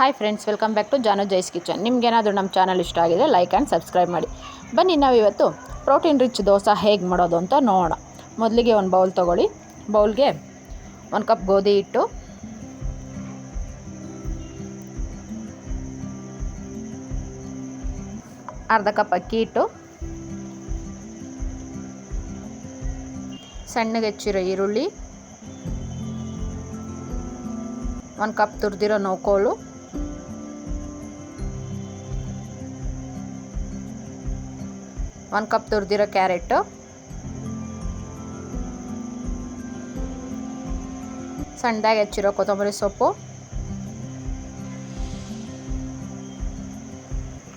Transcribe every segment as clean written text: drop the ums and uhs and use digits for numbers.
Hi friends, welcome back to Janu Jai's kitchen. ನಿಮ್ಗೇನಾದರೂ ನಮ್ಮ channel ಇಷ್ಟ ಆಗಿದೆ ಲೈಕ್ ಆ್ಯಂಡ್ ಸಬ್ಸ್ಕ್ರೈಬ್ ಮಾಡಿ. ಬನ್ನಿ ನಾವಿವತ್ತು ಪ್ರೋಟೀನ್ ರಿಚ್ ದೋಸೆ ಹೇಗೆ ಮಾಡೋದು ಅಂತ ನೋಡೋಣ. ಮೊದಲಿಗೆ ಒಂದು ಬೌಲ್ ತೊಗೊಳ್ಳಿ. ಬೌಲ್ಗೆ 1 ಕಪ್ ಗೋಧಿ ಹಿಟ್ಟು, ಅರ್ಧ ಕಪ್ ಅಕ್ಕಿ ಹಿಟ್ಟು, ಸಣ್ಣಗೆ ಹೆಚ್ಚಿರೋ ಈರುಳ್ಳಿ, 1 ಕಪ್ ತುರಿದಿರೋ ನೋಕೋಲು, 1 ಕಪ್ ತುರಿದಿರೋ ಕ್ಯಾರೆಟು, ಸಣ್ಣದಾಗಿ ಹೆಚ್ಚಿರೋ ಕೊತ್ತಂಬರಿ ಸೊಪ್ಪು,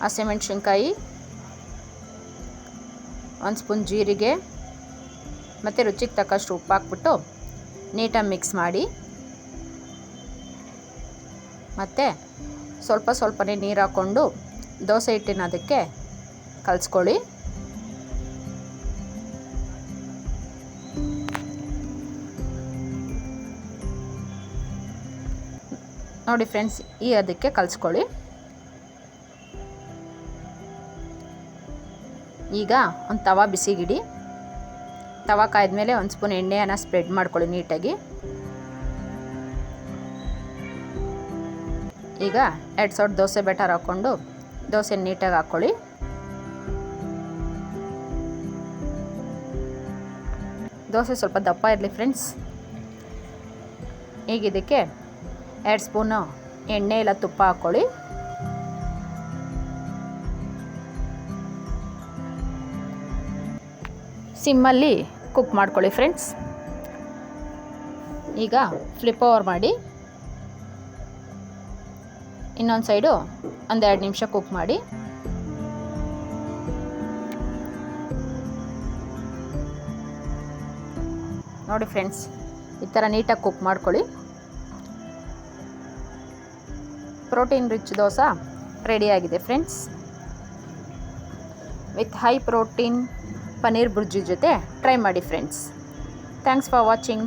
ಹಸಿಮೆಣಸಿನ್ಕಾಯಿ, 1 ಸ್ಪೂನ್ ಜೀರಿಗೆ ಮತ್ತು ರುಚಿಗೆ ತಕ್ಕಷ್ಟು ಉಪ್ಪು ಹಾಕ್ಬಿಟ್ಟು ನೀಟಾಗಿ ಮಿಕ್ಸ್ ಮಾಡಿ, ಮತ್ತು ಸ್ವಲ್ಪನೇ ನೀರು ಹಾಕ್ಕೊಂಡು ದೋಸೆ ಹಿಟ್ಟಿನ ಅದಕ್ಕೆ ಕಲಿಸ್ಕೊಳ್ಳಿ. ನೋಡಿ ಫ್ರೆಂಡ್ಸ್, ಈ ಅದಕ್ಕೆ ಕಲಿಸ್ಕೊಳ್ಳಿ. ಈಗ ಒಂದು ತವಾ ಬಿಸಿಗಿಡಿ. ತವಾ ಕಾಯ್ದ್ಮೇಲೆ 1 ಸ್ಪೂನ್ ಎಣ್ಣೆಯನ್ನು ಸ್ಪ್ರೆಡ್ ಮಾಡ್ಕೊಳ್ಳಿ ನೀಟಾಗಿ. ಈಗ 2 ಸೌಟ್ ದೋಸೆ ಬ್ಯಾಟರ್ ಹಾಕ್ಕೊಂಡು ದೋಸೆ ನೀಟಾಗಿ ಹಾಕ್ಕೊಳ್ಳಿ. ದೋಸೆ ಸ್ವಲ್ಪ ದಪ್ಪ ಇರಲಿ ಫ್ರೆಂಡ್ಸ್. ಈಗ ಇದಕ್ಕೆ 2 ಸ್ಪೂನು ಎಣ್ಣೆ ಇಲ್ಲ ತುಪ್ಪ ಹಾಕ್ಕೊಳ್ಳಿ. ಸಿಮ್ಮಲ್ಲಿ ಕುಕ್ ಮಾಡ್ಕೊಳ್ಳಿ ಫ್ರೆಂಡ್ಸ್. ಈಗ ಫ್ಲಿಪ್ ಓವರ್ ಮಾಡಿ ಇನ್ನೊಂದು ಸೈಡು 1-2 ನಿಮಿಷ ಕುಕ್ ಮಾಡಿ. ನೋಡಿ ಫ್ರೆಂಡ್ಸ್, ಈ ಥರ ನೀಟಾಗಿ ಕುಕ್ ಮಾಡ್ಕೊಳ್ಳಿ. ಪ್ರೋಟೀನ್ ರಿಚ್ ದೋಸೆ ರೆಡಿಯಾಗಿದೆ friends. With high protein paneer bhurji ಜೊತೆ ಟ್ರೈ ಮಾಡಿ ಫ್ರೆಂಡ್ಸ್. Thanks for watching.